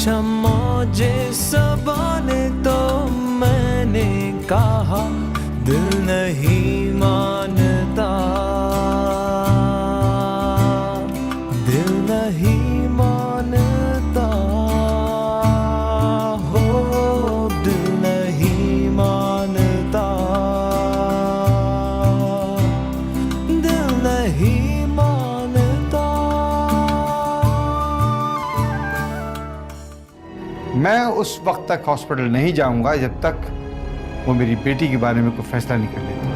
पूछा मुझे सबा ने तो मैंने कहा दिल नहीं मानता, दिल नहीं मानता, हो दिल नहीं मानता, दिल नहीं मानता। मैं उस वक्त तक हॉस्पिटल नहीं जाऊंगा जब तक वो मेरी बेटी के बारे में कोई फैसला नहीं कर लेती।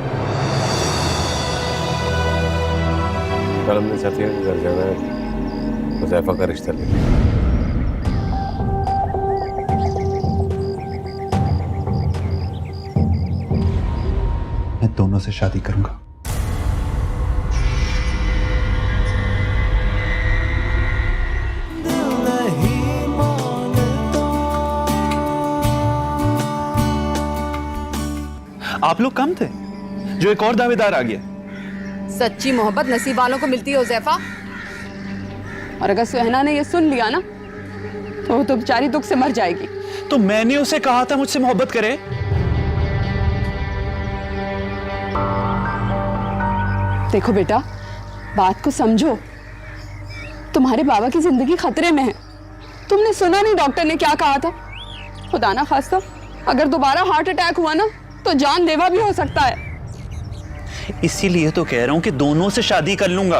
कल हमने सफिया के घर जाना है, हुज़ैफा का रिश्ता लेने। मैं दोनों से शादी करूंगा। आप लोग कम थे, जो एक और दावेदार आ गया। सच्ची मोहब्बत नसीब वालों को मिलती है हुज़ैफा। और अगर सुहना ने ये सुन लिया ना तो वो तो बेचारी दुख से मर जाएगी। तो मैंने उसे कहा था मुझसे मोहब्बत करे। देखो बेटा, बात को समझो। तुम्हारे बाबा की जिंदगी खतरे में है। तुमने सुना नहीं डॉक्टर ने क्या कहा था? खुदा ना खास्ता अगर दोबारा हार्ट अटैक हुआ ना तो जानलेवा भी हो सकता है। इसीलिए तो कह रहा हूं कि दोनों से शादी कर लूंगा।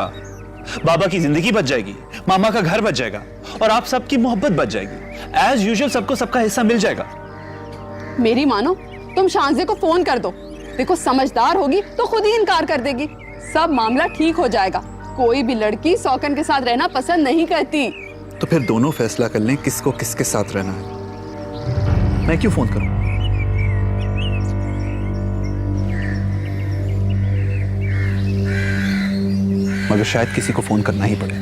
बाबा की जिंदगी बच जाएगी, मामा का घर बच जाएगा और आप सबकी मोहब्बत बच जाएगी। एज यूजुअल सबको सबका हिस्सा मिल जाएगा। मेरी मानो, तुम शांजे को फोन कर दो। देखो समझदार होगी तो खुद ही इनकार कर देगी। सब मामला ठीक हो जाएगा। कोई भी लड़की सौकन के साथ रहना पसंद नहीं करती। तो फिर दोनों फैसला कर लें किसको किसके साथ रहना है। मैं क्यों फोन करूं? मगर शायद किसी को फोन करना ही पड़े।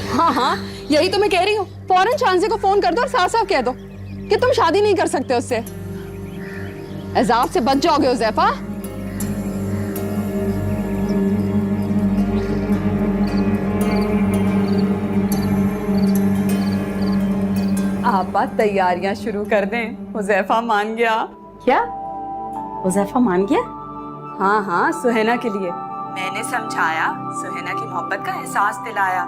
हाँ हाँ, यही तो मैं कह रही हूँ। फौरन शांजे को फोन कर दो और साफ साफ कह दो कि तुम शादी नहीं कर सकते उससे। अजाब से बच जाओगे हुज़ैफा। आप बात तैयारियां शुरू कर दें। हुज़ैफा मान गया। क्या? हुज़ैफा मान गया? हाँ हाँ, सुहेना के लिए मैंने समझाया, सुहेना की मोहब्बत का एहसास दिलाया।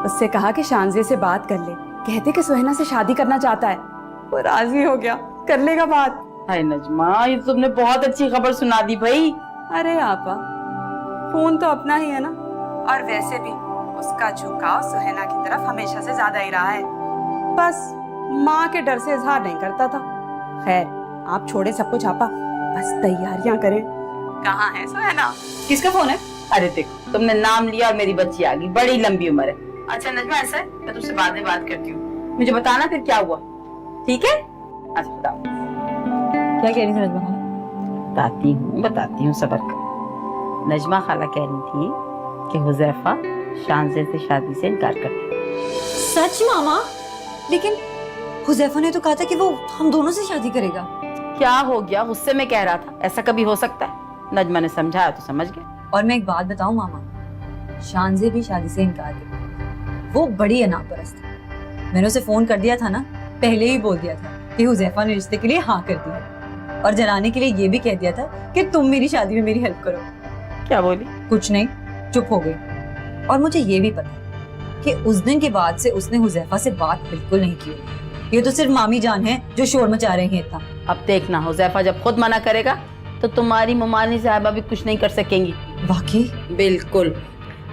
उससे कहा कि शांजे से बात कर ले। कहते कि सुहेना से शादी करना चाहता है। वो राजी हो गया, कर लेगा बात। हाय नजमा, ये तुमने बहुत अच्छी खबर सुना दी भाई। अरे आपा, फोन तो अपना ही है ना। और वैसे भी उसका झुकाव सुहेना की तरफ हमेशा से ज्यादा ही रहा है। बस माँ के डर से इजहार नहीं करता था। खैर, आप छोड़े सब कुछ आपा, बस तैयारियां करें। कहाँ है सुहेना? किसका फोन है? अरे देखो, तुमने नाम लिया और मेरी बच्ची आ गई। बड़ी लंबी उम्र है। अच्छा नजमा, ऐसा है, मैं तुमसे बाद में बात करती हूँ। मुझे बताना फिर क्या हुआ, ठीक है? अच्छा बताओ। क्या कह रही थी नजमा खाला? बताती हूँ, सब्र कर। नजमा खाला कह रही थी कि हुज़ैफा शांजे से शादी से इनकार कर दिया। सच मामा? लेकिन हुज़ैफा ने तो कहा था कि वो हम दोनों से शादी करेगा। क्या हो गया? गुस्से में कह रहा था। ऐसा कभी हो सकता है? नजमा ने समझाया तो समझ गया। और मैं एक बात बताऊं मामा, शांजे भी शादी से इनकार कर वो बड़ी अनापरस्त है। मैंने उसे फोन कर दिया था ना, पहले ही बोल दिया था कि हुज़ैफा ने रिश्ते के लिए हाँ कर दी है। और जलाने के लिए ये भी कह दिया था कि तुम मेरी शादी में मेरी हेल्प करो। क्या बोली? कुछ नहीं, चुप हो गई। और मुझे ये भी पता है कि उस दिन के बाद से उसने हुज़ैफा से बात बिल्कुल नहीं की। ये तो सिर्फ मामी जान है जो शोर मचा रहे हैं इतना। अब देखना, हुज़ैफा जब खुद मना करेगा तो तुम्हारी मुमानी साहिबा भी कुछ नहीं कर सकेंगी। वाकई? बिल्कुल।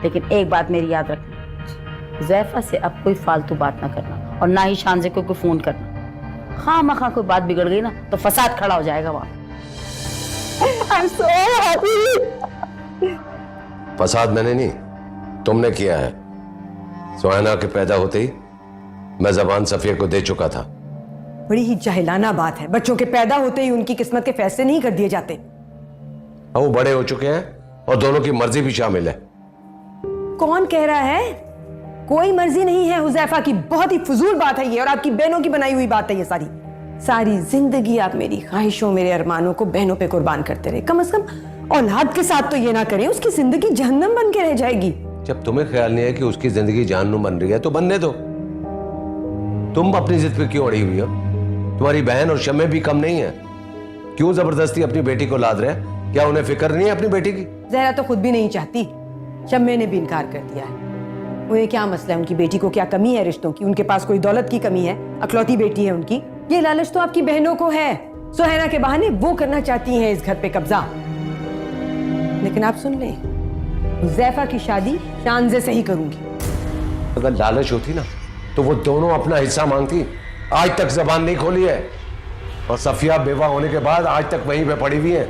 लेकिन एक बात मेरी याद रखना, हुज़ैफा से अब कोई फालतू बात ना करना और ना ही शांजे को कोई फोन करना। खामखा कोई बात बिगड़ गई ना तो फसाद खड़ा हो जाएगा वहां। फसाद मैंने नहीं, तुमने किया है। सुहाना के पैदा होते ही मैं ज़बान सफिया को दे चुका था। बड़ी ही जाहिलाना बात है। बच्चों के पैदा होते ही उनकी किस्मत के फैसले नहीं कर दिए जाते। वो बड़े हो चुके हैं और दोनों की मर्जी भी शामिल है। कौन कह रहा है? कोई मर्जी नहीं है हुज़ैफा की। बहुत ही फजूल बात है ये, और आपकी बहनों की बनाई हुई बात है ये सारी। सारी जिंदगी आप मेरी ख्वाहिशों, मेरे अरमानों को बहनों पे कुर्बान करते रहे। कम से कम औलाद के साथ तो ये ना करें, उसकी जिंदगी जहन्नम बन के रह जाएगी। जब तुम्हें ख्याल नहीं है कि उसकी जिंदगी जहन्नुम बन रही है तो बनने दो। तुम अपनी जिद पे क्यों अड़ी हुई हो? तुम्हारी बहन और शम्मे भी कम नहीं है। क्यों जबरदस्ती अपनी बेटी को लाद रहे हैं? क्या उन्हें फिक्र नहीं है अपनी बेटी की? जहरा तो खुद भी नहीं चाहती, शम्मे ने भी इनकार कर दिया है। उन्हें क्या मसला है, उनकी बेटी को क्या कमी है रिश्तों की? उनके पास कोई दौलत की कमी है? अकलौती बेटी है उनकी। ये लालच तो आपकी बहनों को है, सुहैना के बहाने वो करना चाहती हैं इस घर पे कब्जा। लेकिन आप सुन लें, हुज़ैफा की शादी शानज़े से ही करूंगी। अगर लालच होती ना तो वो दोनों अपना हिस्सा मांगती। आज तक जबान नहीं खोली है, और सफिया बेवा होने के बाद आज तक वहीं पे पड़ी हुई है।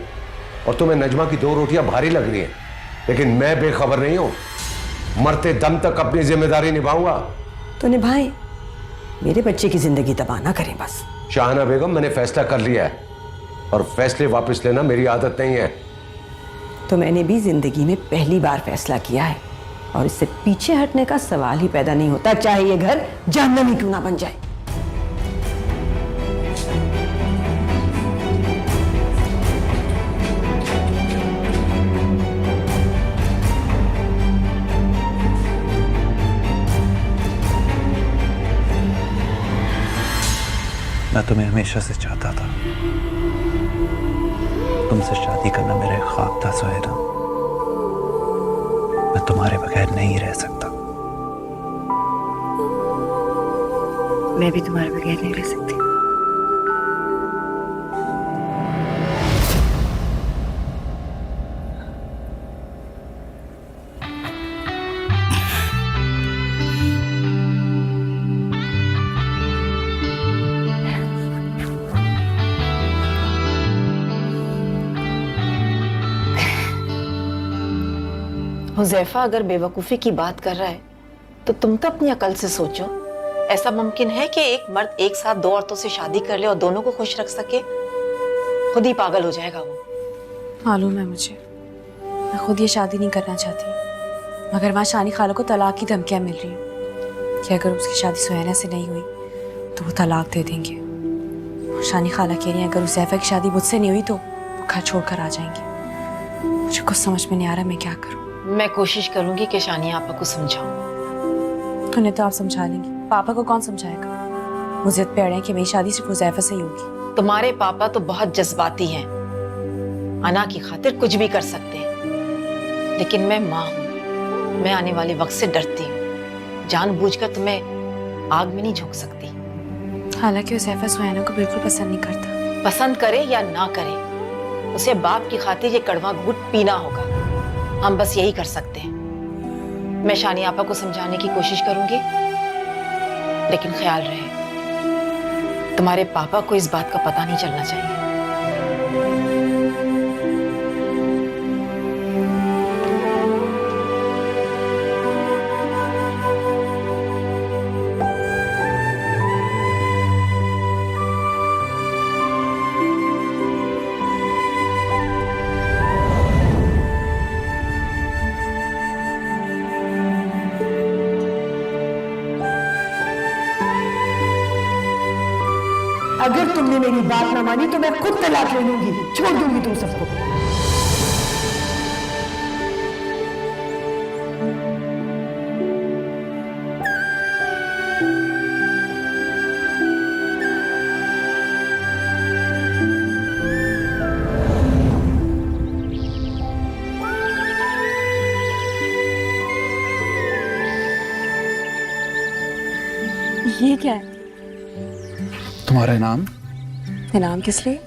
और तुम्हें नजमा की 2 रोटियां भारी लग रही हैं, लेकिन मैं बेखबर नहीं हूं। मरते दम तक अपनी जिम्मेदारी निभाऊंगा। तो निभाएं, मेरे बच्चे की जिंदगी तबाह ना करें बस। शाहना बेगम, मैंने फैसला कर लिया है, और फैसले वापस लेना मेरी आदत नहीं है। तो मैंने भी जिंदगी में पहली बार फैसला किया है, और इससे पीछे हटने का सवाल ही पैदा नहीं होता, चाहे ये घर जहन्नम ही क्यों ना बन जाए। मैं तुम्हें हमेशा से चाहता था। तुमसे शादी करना मेरा एक ख्वाब था सुहैना। मैं तुम्हारे बगैर नहीं रह सकता। मैं भी तुम्हारे बगैर नहीं रह सकती। हुज़ैफा अगर बेवकूफ़ी की बात कर रहा है तो तुम तो अपनी अकल से सोचो। ऐसा मुमकिन है कि एक मर्द एक साथ 2 औरतों से शादी कर ले और दोनों को खुश रख सके? खुद ही पागल हो जाएगा वो। मालूम है मुझे, मैं खुद ये शादी नहीं करना चाहती, मगर वहाँ शानी खाला को तलाक की धमकियाँ मिल रही हैं कि अगर उसकी शादी सुहैना से नहीं हुई तो वो तलाक दे देंगे। शानी खाला कह रही है अगर हुज़ैफा की शादी मुझसे नहीं हुई तो वो घर छोड़कर आ जाएंगे। मुझे कुछ समझ में नहीं आ रहा मैं क्या करूँ। मैं कोशिश करूंगी कि शानी आपा को समझाऊं। उन्हें तो आप समझा लेंगी, पापा को कौन समझाएगा? वो जिद पे अड़े हैं कि मेरी शादी सिर्फ हुज़ैफा से ही होगी। तुम्हारे पापा तो बहुत जज्बाती हैं, अना की खातिर कुछ भी कर सकते हैं। लेकिन मैं माँ हूँ, मैं आने वाले वक्त से डरती हूँ। जानबूझकर तुम्हें आग में नहीं झोंक सकती। हालांकि हुज़ैफा सुहैना को बिल्कुल पसंद नहीं करता। पसंद करे या ना करे, उसे बाप की खातिर ये कड़वा घूंट पीना होगा। हम बस यही कर सकते हैं। मैं शानी आपा को समझाने की कोशिश करूंगी, लेकिन ख्याल रहे तुम्हारे पापा को इस बात का पता नहीं चलना चाहिए। अगर तुमने मेरी बात ना मानी तो मैं खुद तलाक ले लूंगी, छोड़ दूंगी तुम सबको। ये क्या है? तुम्हारा इनाम। इनाम किस लिए?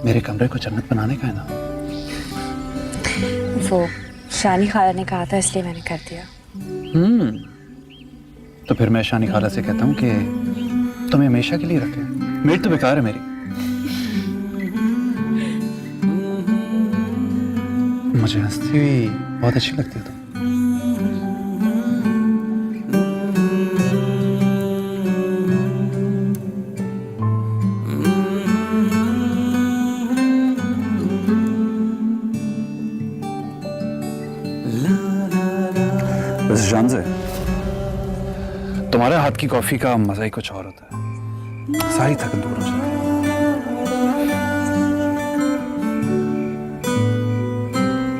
मेरे कमरे को जन्नत बनाने का इनाम। वो शानी खाला ने कहा था इसलिए मैंने कर दिया। तो फिर मैं शानी खाला से कहता हूँ कि तुम्हें हमेशा के लिए रखे। मेरी तो बेकार है मेरी। मुझे हंसती हुई बहुत अच्छी लगती है तुम। शानज़े, तुम्हारे हाथ की कॉफी का मजा ही कुछ और होता है। सारी थकन दूर हो जाती है।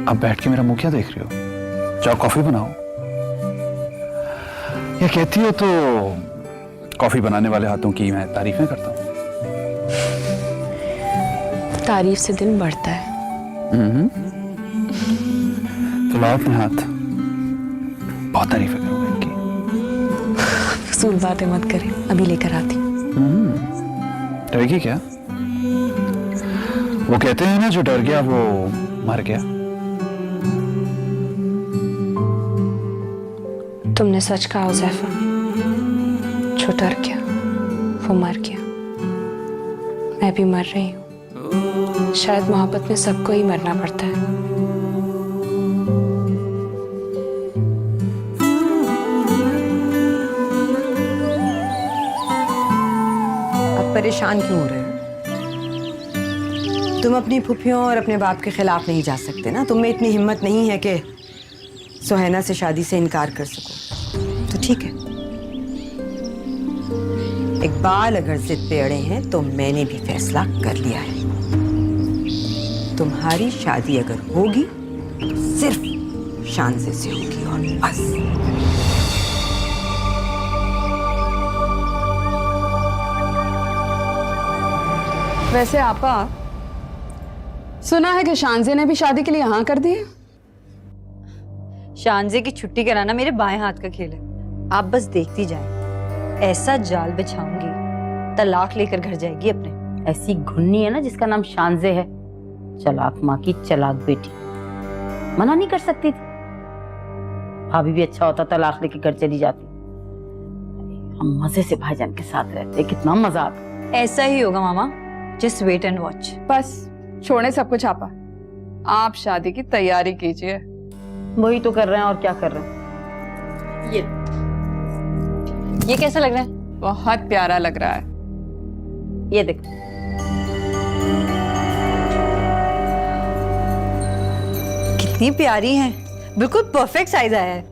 अब बैठ के मेरा मुंह क्या देख रही हो? जाओ कॉफी बनाओ। या कहती हो तो कॉफी बनाने वाले हाथों की मैं तारीफें करता हूँ। तारीफ से दिन बढ़ता है। तो लाओ अपने हाथ, बहुत तारीफें करूंगा इनकी। फजूल बातें मत करें, अभी लेकर आती हूँ। डरेगी क्या? वो कहते हैं ना, जो डर गया वो मर गया। तुमने सच कहा हुज़ैफा, जो डर गया वो मर गया। मैं भी मर रही हूँ। शायद मोहब्बत में सबको ही मरना पड़ता है। आप परेशान क्यों हो रहे हो? तुम अपनी फूफियों और अपने बाप के खिलाफ नहीं जा सकते ना। तुम में इतनी हिम्मत नहीं है कि सुहैना से शादी से इनकार कर सको। तो ठीक है, इकबाल अगर जिद पे अड़े हैं तो मैंने भी फैसला कर लिया है। तुम्हारी शादी अगर होगी तो सिर्फ शांजे से होगी और बस। वैसे आपा, सुना है कि शांजे ने भी शादी के लिए हाँ कर दी है। शांजे की छुट्टी कराना मेरे बाएं हाथ का खेल है। आप बस देखती जाएं, ऐसा जाल बिछाऊंगी तलाक लेकर घर जाएगी अपने। ऐसी घुन्नी है ना जिसका नाम शांजे है, चलाक माँ की चलाक बेटी। मना नहीं कर सकती थी। भाभी भी अच्छा होता तलाक लेके घर चली जाती। हम मजे से भाईजान के साथ रहते, कितना मजा आता। ऐसा ही होगा मामा, जस्ट वेट एंड वॉच। बस छोड़े सब कुछ आपा, आप शादी की तैयारी कीजिए। वही तो कर रहे हैं, और क्या कर रहे हैं। ये कैसा लग रहा है? बहुत प्यारा लग रहा है। ये देखो, कितनी प्यारी है, बिल्कुल परफेक्ट साइज आया है।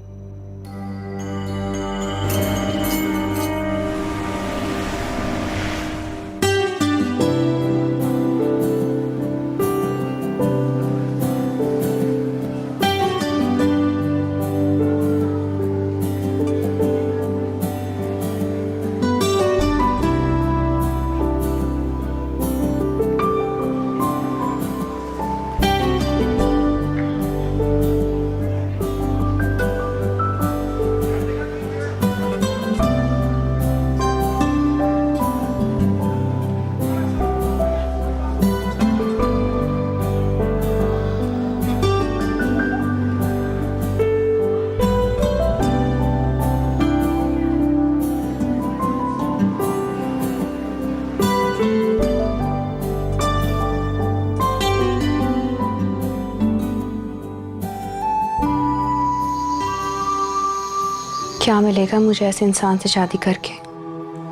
क्या मिलेगा मुझे ऐसे इंसान से शादी करके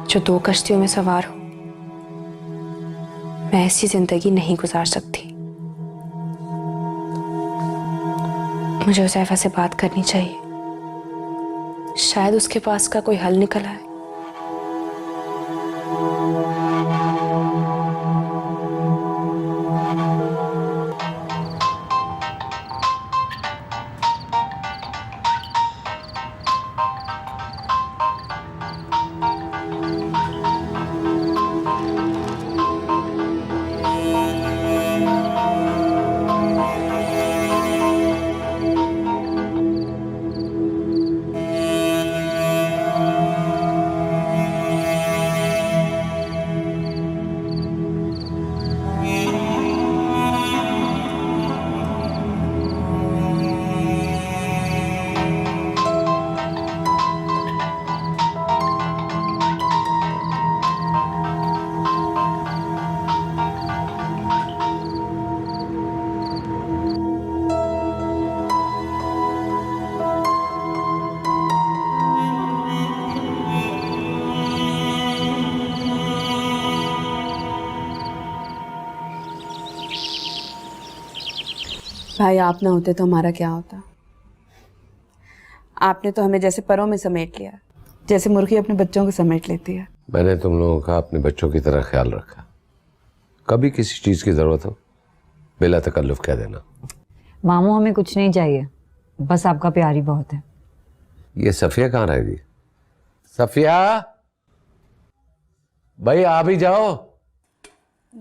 जो दो कश्तियों में सवार हो? मैं ऐसी जिंदगी नहीं गुजार सकती। मुझे हुज़ैफा से बात करनी चाहिए, शायद उसके पास का कोई हल निकल आए। भाई, आप ना होते तो हमारा क्या होता। आपने तो हमें जैसे परों में समेट लिया, जैसे मुर्गी अपने बच्चों को समेट लेती है। मैंने तुम लोगों का अपने बच्चों की तरह ख्याल रखा। कभी किसी चीज की जरूरत हो बिला तकल्लुफ कह देना। मामू, हमें कुछ नहीं चाहिए, बस आपका प्यार ही बहुत है। ये सफिया कहाँ रहेगी? सफिया, भाई आ भी जाओ।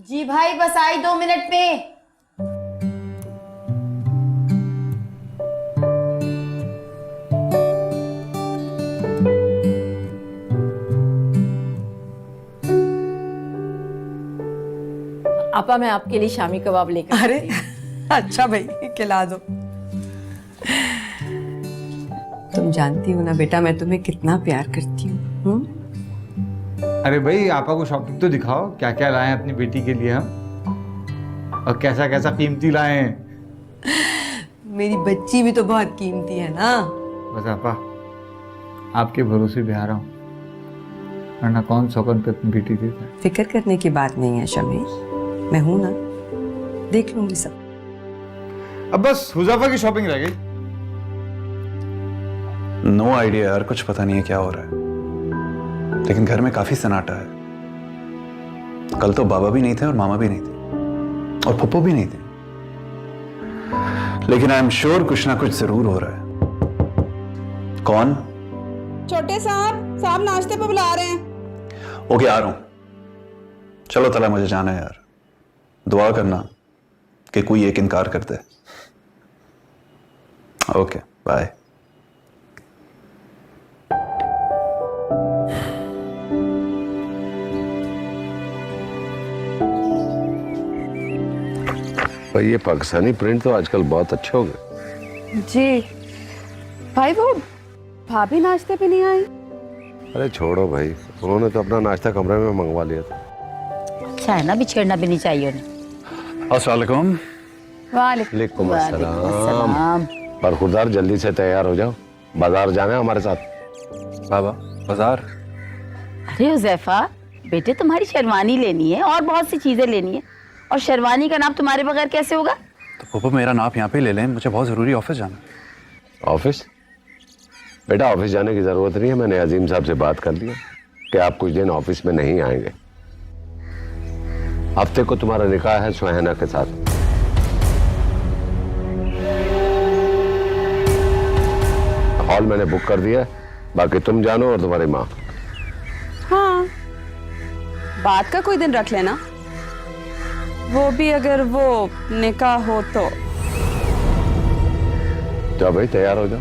जी भाई बस आई 2 मिनट में। आपा मैं आपके लिए शामी कबाब लेकर अरे अच्छा भाई खिला दो। तुम जानती हो ना बेटा मैं तुम्हें कितना प्यार करती हूँ। अरे भाई आपा को शॉपिंग तो दिखाओ, क्या क्या लाए हैं अपनी बेटी के लिए हम, और कैसा कैसा कीमती लाए हैं। मेरी बच्ची भी तो बहुत कीमती है ना। बस आपा आपके भरोसे भी आ रहा हूँ, वरना कौन सौगन पे अपनी बेटी देता है। फिक्र करने की बात नहीं है शमी, मैं हूं ना, देख लूंगी सब। अब बस हुज़ैफा की शॉपिंग रह गई। नो आइडिया यार, कुछ पता नहीं है क्या हो रहा है, लेकिन घर में काफी सन्नाटा है। कल तो बाबा भी नहीं थे और मामा भी नहीं थे और पप्पू भी नहीं थे, लेकिन आई एम श्योर कुछ ना कुछ जरूर हो रहा है। कौन? छोटे साहब नाश्ते पे बुला रहे हैं। ओके आ रहा हूं। चलो तला मुझे जाना है यार, दुआ करना कि कोई एक इनकार कर दे। Okay bye. भाई ये पाकिस्तानी प्रिंट तो आजकल बहुत अच्छे हो गए। जी भाई वो भाभी नाश्ते पे नहीं आई। अरे छोड़ो भाई, उन्होंने तो अपना नाश्ता कमरे में मंगवा लिया था। अच्छा है ना, बिछेड़ना भी नहीं चाहिए उन्हें। अस्सलाम वालेकुम। वालेकुम अस्सलाम। पर खुदार जल्दी से तैयार हो जाओ, बाजार जाना है हमारे साथ। बाबा बाजार? अरे हुज़ैफा बेटे तुम्हारी शेरवानी लेनी है और बहुत सी चीजें लेनी है, और शेरवानी का नाप तुम्हारे बगैर कैसे होगा? तो पापा मेरा नाप यहाँ पे ले लें, मुझे बहुत जरूरी ऑफिस जाना है। ऑफिस? बेटा ऑफिस जाने की जरूरत नहीं है, मैंने अजीम साहब से बात कर लिया कि आप कुछ दिन ऑफिस में नहीं आएंगे। हफ्ते को तुम्हारा निकाह है सुहैना के साथ। हॉल मैंने बुक कर दिया, बाकी तुम जानो और तुम्हारी माँ। हाँ बात का कोई दिन रख लेना, वो भी अगर वो निकाह हो तो। जाओ भाई तैयार हो जाओ।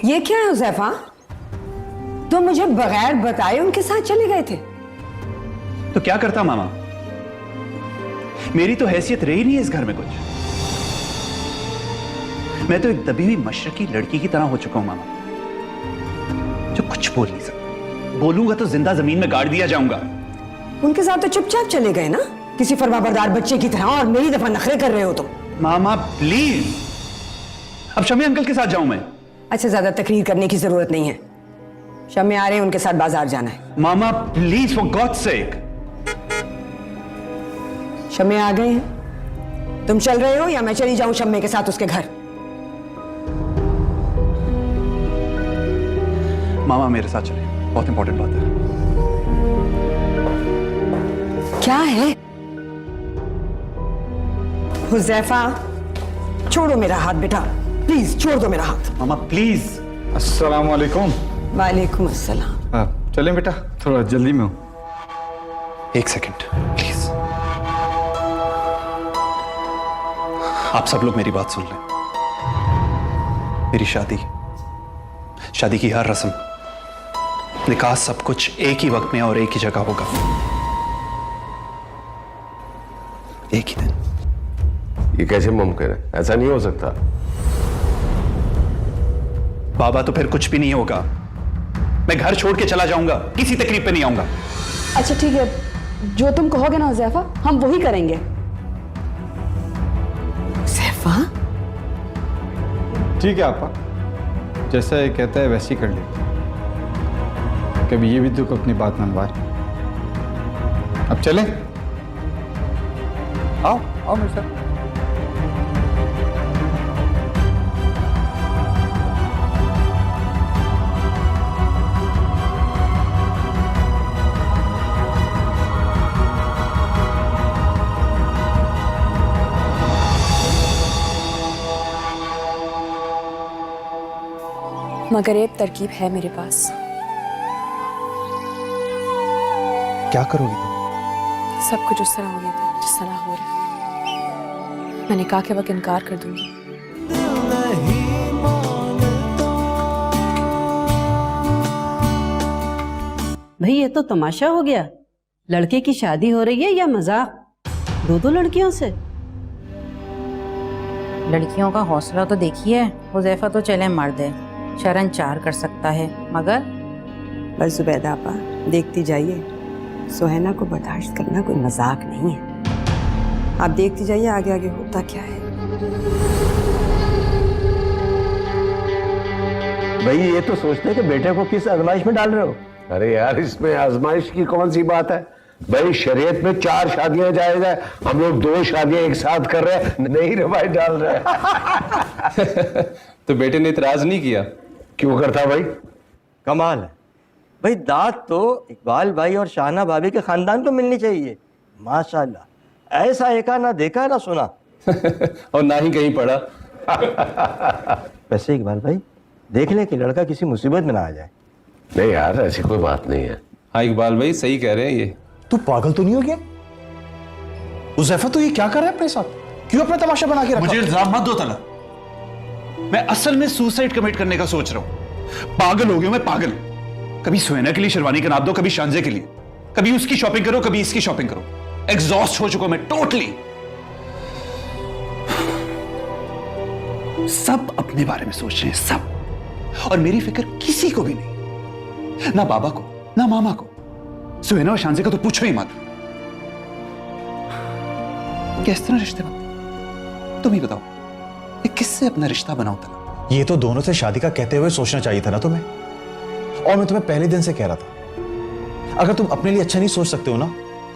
ये क्या है हुज़ैफा, तुम मुझे बगैर बताए उनके साथ चले गए थे? तो क्या करता मामा, मेरी तो हैसियत रही नहीं है इस घर में कुछ। मैं तो एक दबी हुई मशरकी लड़की की तरह हो चुका हूं मामा, जो कुछ बोल नहीं सकता। बोलूंगा तो जिंदा जमीन में गाड़ दिया जाऊंगा। उनके साथ तो चुपचाप चले गए ना, किसी फरमाबरदार बच्चे की तरह, और मेरी दफा नखरे कर रहे हो तुम। मामा प्लीज, अब शमी अंकल के साथ जाऊं मैं? अच्छा ज्यादा तकरीर करने की जरूरत नहीं है, शम्मे आ रहे हैं, उनके साथ बाजार जाना है। मामा प्लीज फॉर गॉड्स सेक। शम्मे आ गए हैं, तुम चल रहे हो या मैं चली जाऊं शम्मे के साथ उसके घर? मामा मेरे साथ चले, बहुत इंपॉर्टेंट बात है। क्या है? हुज़ैफा छोड़ो मेरा हाथ बेटा, प्लीज छोड़ दो मेरा हाथ। मामा प्लीज। अस्सलाम वालेकुम। वालेकुम अस्सलाम। चलें बेटा, थोड़ा जल्दी में हूँ। एक सेकंड प्लीज। आप सब लोग मेरी बात सुन लें। मेरी शादी की हर रस्म, निकाह, सब कुछ एक ही वक्त में और एक ही जगह होगा, एक ही दिन। ये कैसे मुमकिन है? ऐसा नहीं हो सकता। बाबा तो फिर कुछ भी नहीं होगा। मैं घर छोड़ के चला जाऊंगा, किसी तकलीफ पे नहीं आऊंगा। अच्छा ठीक है, जो तुम कहोगे ना हुजैफा, हम वही करेंगे। हुजैफा, ठीक है आपा, जैसा ये कहता है वैसे ही कर लेते। कभी ये भी तो अपनी बात मनवाए। अब चले, आओ आओ मेरे साथ। मगर एक तरकीब है मेरे पास। क्या करोगी तुम? सब कुछ उस तरह होने दो जिस तरह हो रहा है। मैं निकाह के वक्त इनकार कर दूंगी। भाई ये तो तमाशा हो गया। लड़के की शादी हो रही है या मजाक? दो लड़कियों से? लड़कियों का हौसला तो देखिए। हुजैफा तो चले मर्द है, शरण 4 कर सकता है, मगर बस जुबैदा आपा, देखती जाइए। सुहैना को बर्दाश्त करना कोई मजाक नहीं है। आप देखती जाइए आगे आगे होता क्या है। भाई ये तो सोचते हैं कि बेटे को किस आजमाइश में डाल रहे हो। अरे यार, इसमें आजमाइश की कौन सी बात है। भाई शरीयत में 4 शादियां जायज है, हम लोग 2 शादियां एक साथ कर रहे हैं, नहीं रवायत डाल रहे हैं। तो बेटे ने इतराज नहीं किया? क्यों करता भाई? कमाल है भाई, दाद तो इकबाल भाई और शाहना भाभी के खानदान को मिलनी चाहिए। माशाल्लाह, ऐसा एका ना देखा ना सुना। और ना ही कहीं पढ़ा। वैसे इकबाल भाई, देख ले कि लड़का किसी मुसीबत में ना आ जाए। नहीं यार, ऐसी कोई बात नहीं है। हाँ इकबाल भाई सही कह रहे हैं ये। तू पागल तो नहीं हो गया? हुजैफा तो ये क्या कर रहा है अपने साथ? क्यों अपना तमाशा बना के रखा? मुझे इल्जाम मत दो तला। मैं असल में सुसाइड कमिट करने का सोच रहा हूं। पागल हो गया मैं, पागल। कभी सुहैना के लिए शेरवानी का नाप दो, कभी शांजे के लिए, कभी उसकी शॉपिंग करो, कभी इसकी शॉपिंग करो। एग्जॉस्ट हो चुका मैं टोटली। सब अपने बारे में सोच रहे हैं, सब, और मेरी फिक्र किसी को भी नहीं। ना बाबा को, ना मामा को। सुहैना और शांजे का तो पूछो ही मत। किस तरह रिश्ते बनते तुम ही बताओ। मैं किससे अपना रिश्ता बनाऊं तला? ये तो दोनों से शादी का कहते हुए सोचना चाहिए था ना तुम्हें। और मैं तुम्हें पहले दिन से कह रहा था, अगर तुम अपने लिए अच्छा नहीं सोच सकते हो ना,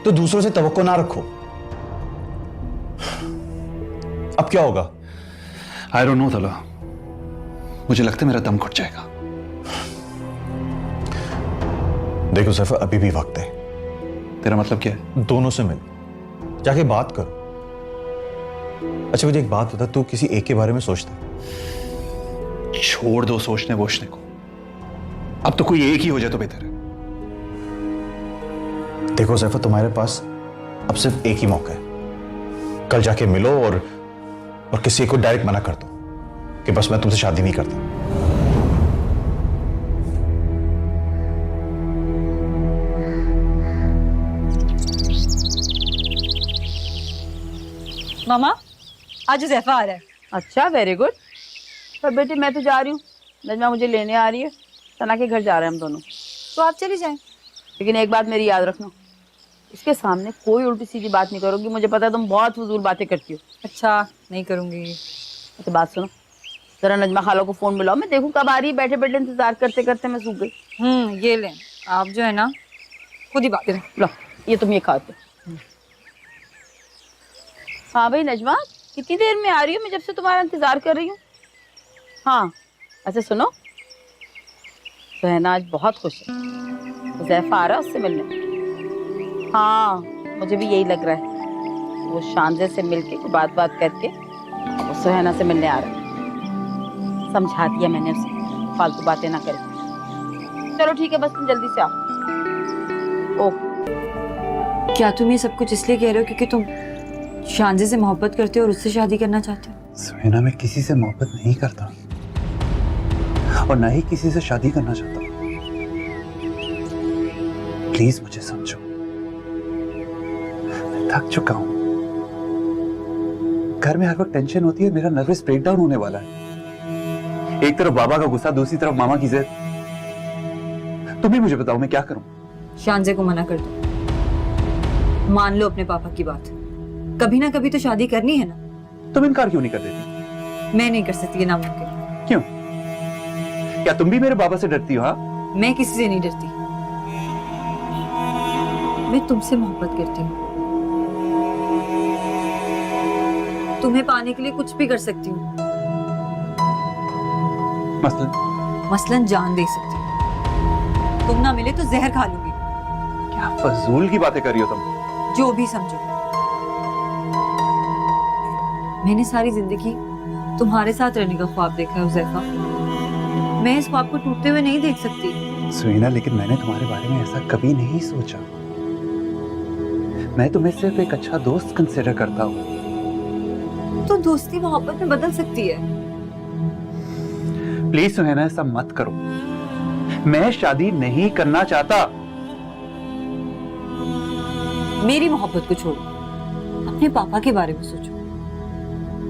तो दूसरों से तवक्को ना रखो। अब क्या होगा? आई डोंट नो तला, मुझे लगता है मेरा दम घुट जाएगा। देखो सैफा, अभी भी वक्त है। तेरा मतलब क्या है? दोनों से मिल, जाके बात करो। अच्छा मुझे एक बात बता, तू किसी एक के बारे में सोचता है? छोड़ दो सोचने वोचने को, अब तो कोई एक ही हो जाए तो बेहतर है। देखो सैफा, तुम्हारे पास अब सिर्फ एक ही मौका है। कल जाके मिलो और किसी को डायरेक्ट मना कर दो कि बस मैं तुमसे शादी नहीं करता। मामा, आज हुजैफा आ रहा है। अच्छा, वेरी गुड। पर बेटी मैं तो जा रही हूँ, नजमा मुझे लेने आ रही है। सना के घर जा रहे हैं हम दोनों। तो आप चली जाएं। लेकिन एक बात मेरी याद रखना, इसके सामने कोई उल्टी सीधी बात नहीं करोगी। मुझे पता है तुम बहुत फजूल बातें करती हो। अच्छा, नहीं करूंगी। तो बात सुनो, जरा नजमा खाला को फोन मिलाओ, मैं देखूं कब आ रही है। बैठे बैठे इंतजार करते करते मैं सूख गई। ये लें, आप जो है ना खुद ही बात करें। लो ये तुम ये खाते। हाँ भाई नजमा, कितनी देर में आ रही हो? मैं जब से तुम्हारा इंतजार कर रही हूँ। हाँ अच्छा सुनो, सुहैना आज बहुत खुश है। हुजैफा आ रहा है उससे मिलने। हाँ मुझे भी यही लग रहा है। वो शांजे से मिलके बात करके वो सुहैना से मिलने आ रहा है। समझा दिया मैंने उसे, फालतू बातें ना करे। चलो ठीक है, बस तुम जल्दी से आओ। ओ क्या तुम ये सब कुछ इसलिए कह रहे हो क्योंकि तुम शांजे से मोहब्बत करते हो और उससे शादी करना चाहते हो? सुहैना, मैं किसी से मोहब्बत नहीं करता और ना ही किसी से शादी करना चाहता। प्लीज मुझे समझो, मैं थक चुका हूं। घर में हर वक्त टेंशन होती है, मेरा नर्वस ब्रेकडाउन होने वाला है। एक तरफ बाबा का गुस्सा, दूसरी तरफ मामा की जिद। तुम ही मुझे बताओ मैं क्या करूं? शानजे को मना कर दो, मान लो अपने पापा की बात। कभी ना कभी तो शादी करनी है ना। तुम इनकार क्यों नहीं कर देती? मैं नहीं कर सकती, ये नामुमकिन। क्यों? क्या तुम भी मेरे बाबा से डरती हो? हाँ, मैं किसी से नहीं डरती, मैं तुमसे मोहब्बत करती हूँ। तुम्हें पाने के लिए कुछ भी कर सकती हूँ, मसलन जान दे सकती हूँ। तुम ना मिले तो जहर खा लूंगी। क्या फजूल की बातें कर रही हो तुम? जो भी समझो। मैंने सारी जिंदगी तुम्हारे साथ रहने का ख्वाब देखा है हुज़ैफा। मैं इस ख्वाब को टूटते हुए नहीं देख सकती। सुनीना, लेकिन मैंने तुम्हारे बारे में ऐसा कभी नहीं सोचा। मैं तुम्हें सिर्फ एक अच्छा दोस्त कंसिडर करता हूँ। तो दोस्ती मोहब्बत में बदल सकती है। प्लीज सुनैना, ऐसा मत करो। मैं शादी नहीं करना चाहता। मेरी मोहब्बत को छोड़ो, अपने पापा के बारे में सोचो।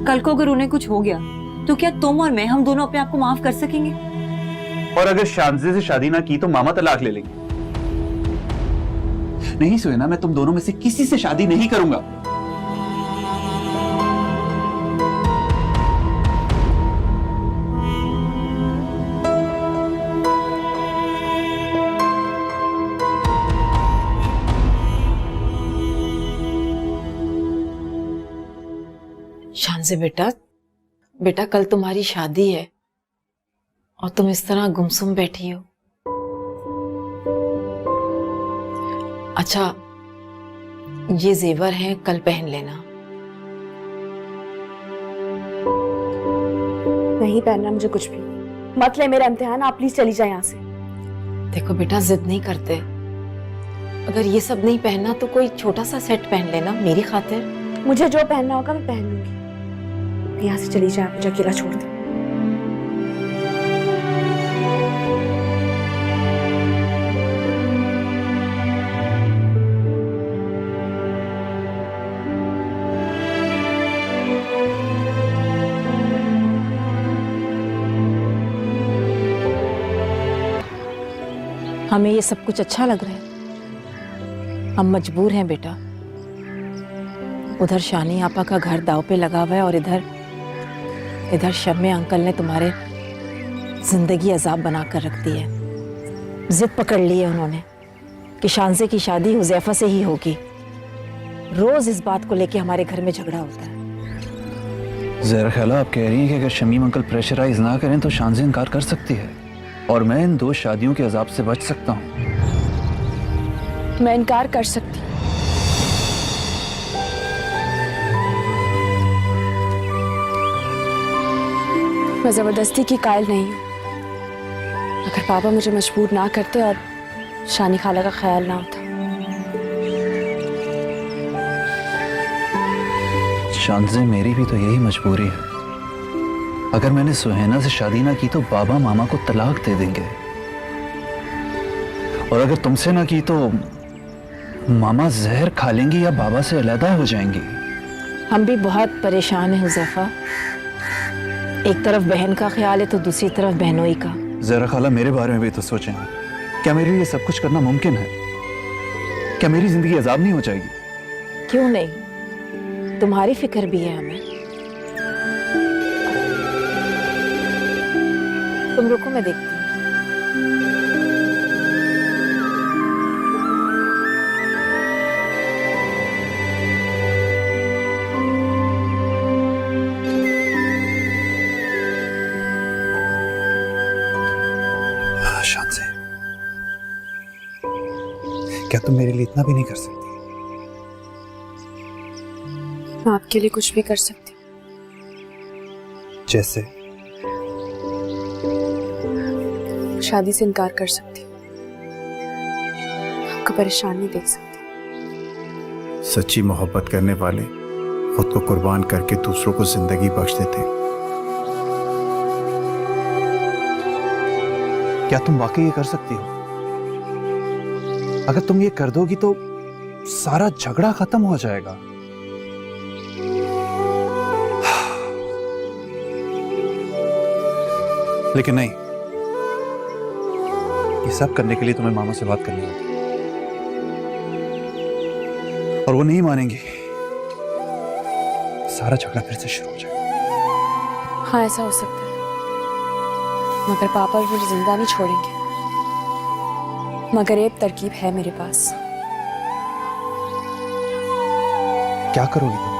कल को अगर उन्हें कुछ हो गया तो क्या तुम और मैं, हम दोनों अपने आप को माफ कर सकेंगे? और अगर शानजे से शादी ना की तो मामा तलाक ले लेंगे। नहीं सुनैना, मैं तुम दोनों में से किसी से शादी नहीं करूंगा। शानजे बेटा, बेटा कल तुम्हारी शादी है और तुम इस तरह गुमसुम बैठी हो। अच्छा, ये जेवर हैं, कल पहन लेना। नहीं पहनना मुझे कुछ भी। मत ले मेरा इम्तिहान, आप प्लीज चली जाए यहाँ से। देखो बेटा, जिद नहीं करते। अगर ये सब नहीं पहनना तो कोई छोटा सा सेट पहन लेना मेरी खातिर। मुझे जो पहनना होगा मैं पहन लूंगी। यहाँ से चली जाए, मुझे अकेला छोड़ दे। हमें ये सब कुछ अच्छा लग रहा है, हम मजबूर हैं बेटा। उधर शानी आपा का घर दाव पे लगा हुआ है और इधर शम्मे अंकल ने तुम्हारे जिंदगी अजाब बना कर रख दी है। जिद पकड़ ली है उन्होंने कि शानजे की शादी हुज़ैफा से ही होगी। रोज इस बात को लेके हमारे घर में झगड़ा होता है। ज़रा ख्याला, आप कह रही हैं कि अगर शमीम अंकल प्रेशराइज ना करें तो शानजे इनकार कर सकती है और मैं इन 2 शादियों के अजाब से बच सकता हूँ। मैं इनकार कर सकती हूँ। मैं जबरदस्ती की कायल नहीं हूँ। अगर पापा मुझे मजबूर ना करते और शानी खाला का ख्याल ना होता। शानजे, मेरी भी तो यही मजबूरी है। अगर मैंने सुहैना से शादी ना की तो बाबा मामा को तलाक दे देंगे, और अगर तुमसे ना की तो मामा जहर खा लेंगी या बाबा से अलहदा हो जाएंगी। हम भी बहुत परेशान हैं हुज़ैफा। एक तरफ बहन का ख्याल है तो दूसरी तरफ बहनोई का। जरा खाला, मेरे बारे में भी तो सोचें। क्या मेरे लिए सब कुछ करना मुमकिन है? क्या मेरी जिंदगी अजाब नहीं हो जाएगी? क्यों नहीं, तुम्हारी फिक्र भी है हमें। तुम रुको, मैं देखती हूँ। शानजे, क्या तुम मेरे लिए इतना भी नहीं कर सकती? मैं आपके लिए कुछ भी कर सकती हूँ। जैसे? शादी से इनकार कर सकती हूँ। आपको परेशान नहीं देख सकती। सच्ची मोहब्बत करने वाले खुद को कुर्बान करके दूसरों को जिंदगी बख्श देते। क्या तुम वाकई ये कर सकती हो? अगर तुम ये कर दोगी तो सारा झगड़ा खत्म हो जाएगा। लेकिन नहीं, ये सब करने के लिए तुम्हें मामा से बात करनी होगी और वो नहीं मानेंगे। सारा झगड़ा फिर से शुरू हो जाएगा। हाँ ऐसा हो सकता है, मगर पापा मुझे जिंदा नहीं छोड़ेंगे। मगर एक तरकीब है मेरे पास। क्या करोगी तुम?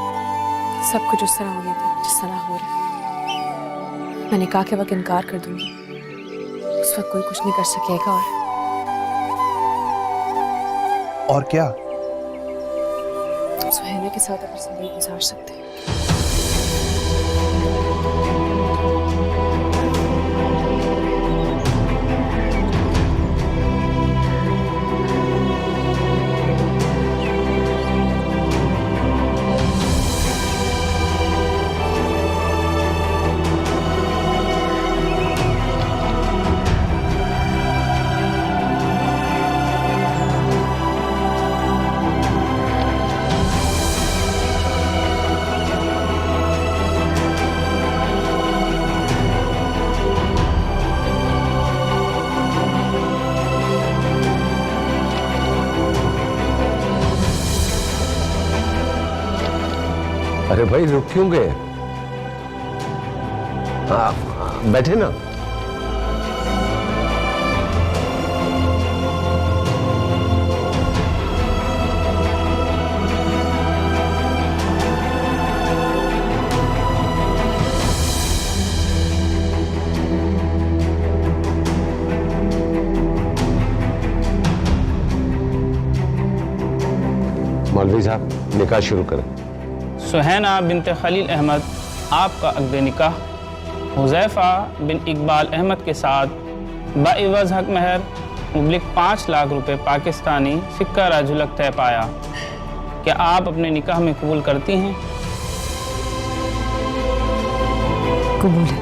सब कुछ उस तरह होने दे जिस तरह हो रहा है। मैं निकाह के वक्त इनकार कर दूंगी, उस वक्त कोई कुछ नहीं कर सकेगा। और क्या? सुहेना के साथ अपनी जिंदगी गुजार सकते हैं। अरे भाई रुक क्यों गए? हाँ बैठे ना। मौलवी साहब निकाह शुरू करें। सुहैना बिनते खलील अहमद आपका अक़्द निकाह हुज़ैफ़ा बिन इकबाल अहमद के साथ बाइवज़ हक महर मुबलिक 5 लाख रुपए पाकिस्तानी सिक्का राजुलक तय पाया। क्या आप अपने निकाह में कबूल करती हैं? कबूल है।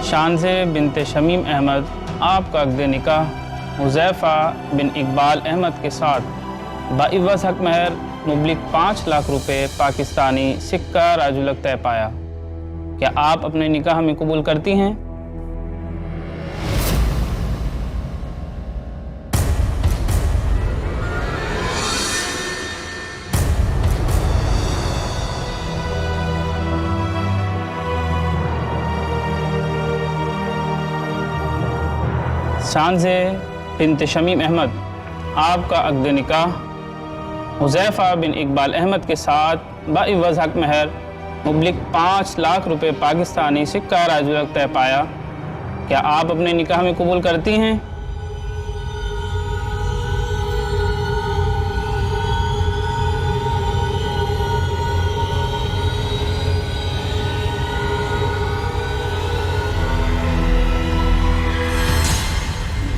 शानज़े बिनते शमीम अहमद आपका अक़्द निकाह हुज़ैफ़ा बिन इकबाल अहमद के साथ बाइवज़ हक महर मुबलिक 5 लाख रुपए पाकिस्तानी सिक्का राजुलक तय पाया। क्या आप अपने निकाह में कबूल करती हैं? शानज़े बिनते शमीम अहमद आपका अक़्द निकाह हुज़ैफ़ा बिन इकबाल अहमद के साथ बाइवज़ हक महर मुबलिक 5 लाख रुपए पाकिस्तानी सिक्का राजुलक तय पाया। क्या आप अपने निकाह में कबूल करती हैं?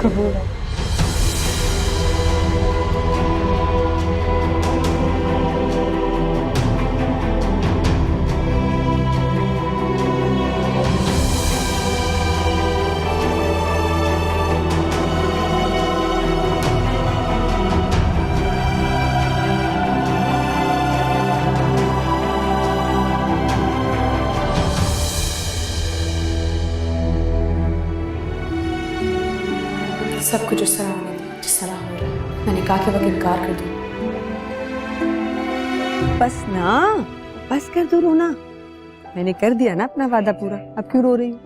कबूल है। सब कुछ उस तरह होने दे जिस तरह हो रहा है। मैं निकाह के वक्त इनकार कर दूँ। बस ना, बस कर दो रोना। मैंने कर दिया ना अपना वादा पूरा, अब क्यों रो रही हो?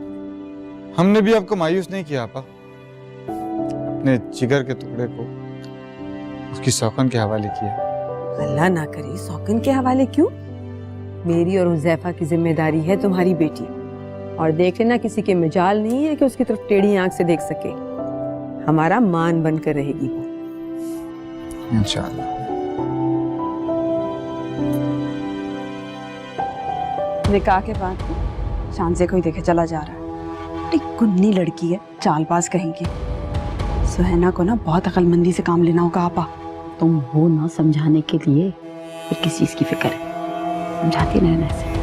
हमने भी आपको मायूस नहीं किया आपा। अपने जिगर के टुकड़े को उसकी सौकन के हवाले किया। अल्लाह ना करे सौकन के हवाले क्यों? मेरी और हुज़ैफ़ा की जिम्मेदारी है तुम्हारी बेटी, और देख लेना किसी के मजाल नहीं है कि उसकी तरफ टेढ़ी आंख से देख सके। हमारा मान बनकर रहेगी वो, इंशाअल्लाह। निकाह के बाद शांजे को ही देखे चला जा रहा है। बड़ी गुन्नी लड़की है, चालबाज कहेंगी। सुहैना को ना बहुत अक्लमंदी से काम लेना होगा आपा। तुम हो ना समझाने के लिए, फिर किस चीज की फिक्र है? समझाती रहना ऐसे।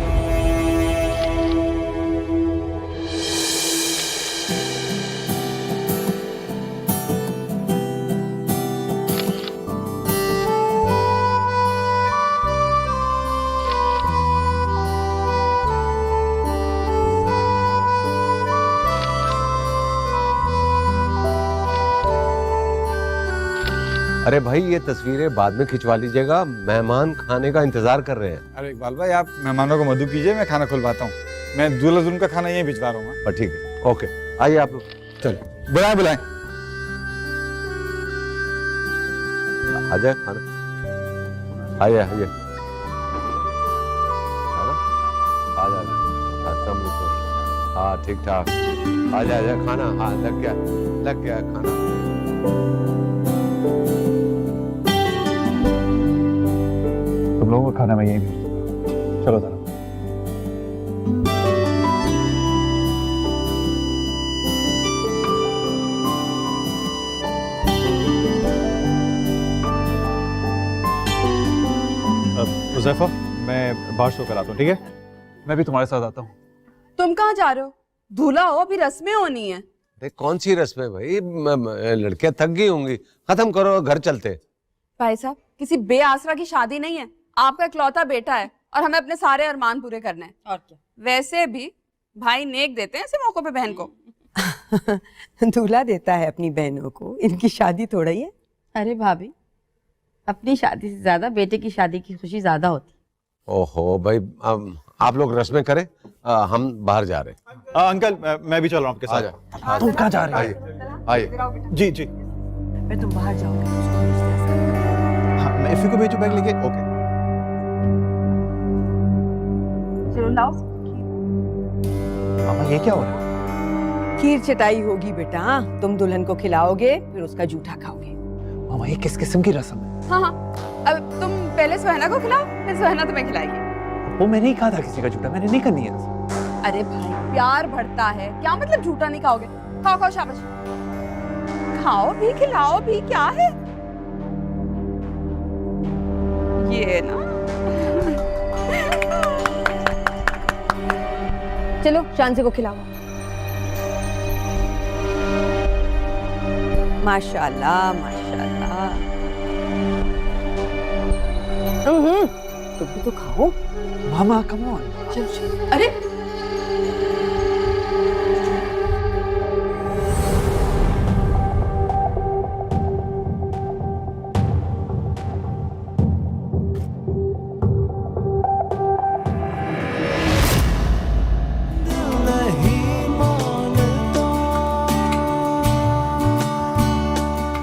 अरे भाई ये तस्वीरें बाद में खिंचवा लीजिएगा, मेहमान खाने का इंतजार कर रहे हैं। अरे इकबाल भाई, आप मेहमानों को मधु कीजिए, मैं खाना खुलवाता हूँ। मैं दूल्हा दुल्हन का खाना यहीं भिजवा रहा हूँ। ठीक है, ओके, आइए आप लोग। चलो बुलाएं बुलाएं। आ जाए खाना, आइए आइए, आ जाए। हाँ ठीक ठाक, आ जाए खाना। हाँ लग गया खाना। तुम लोगों का खाना मैं यहीं भेज दूंगा। चलो जरा। हुज़ैफा, मैं बाहर शो कराता हूँ, ठीक है? मैं भी तुम्हारे साथ आता हूँ। तुम कहाँ जा रहे हो? दूल्हा हो, अभी रस्में होनी है। अरे कौन सी रस्में भाई, लड़कियां थक गई होंगी, खत्म करो, घर चलते। भाई साहब, किसी बेआसरा की शादी नहीं है, आपका इकलौता बेटा है और हमें अपने सारे अरमान पूरे करने हैं। और क्या? वैसे भी भाई नेक देते हैं ऐसे मौकों पे बहन को। दूल्हा देता है अपनी बहनों को, इनकी शादी थोड़ा ही है। अरे भाभी, अपनी शादी से ज्यादा बेटे की शादी की खुशी ज्यादा होती। ओहो भाई, आप लोग रस्में करें, हम बाहर जा रहे हैं। अंकल, मैं भी चल रहा हूँ आपके साथ। तुम कहाँ जा रहे हो? आइए। जी जी। मैं तुम बाहर जाओगे हाँ, मैं इफ़ी को भेजूं बैग लेके। ओके। चलो लाओ। मामा ये क्या हो रहा है? खीर चटाई होगी बेटा, तुम दुल्हन को खिलाओगे, फिर उसका जूठा खाओगे। मामा ये किस किस्म की रस्म है? हाँ, अब तुम पहले सुहैना को खिलाओ, फिर सुहैना तुम्हें खिलाएगी। वो मैंने ही कहा था किसी का झूठा, मैंने नहीं करनी है। अरे भाई, प्यार बढ़ता है, क्या मतलब झूठा नहीं खाओगे? खाओ खाओ, शाबाश, खाओ भी, खिलाओ भी, क्या है ये ना। चलो शांसे को खिलाओ। माशाल्लाह माशाल्लाह। तुम भी तो खाओ। मामा कम ऑन। अरे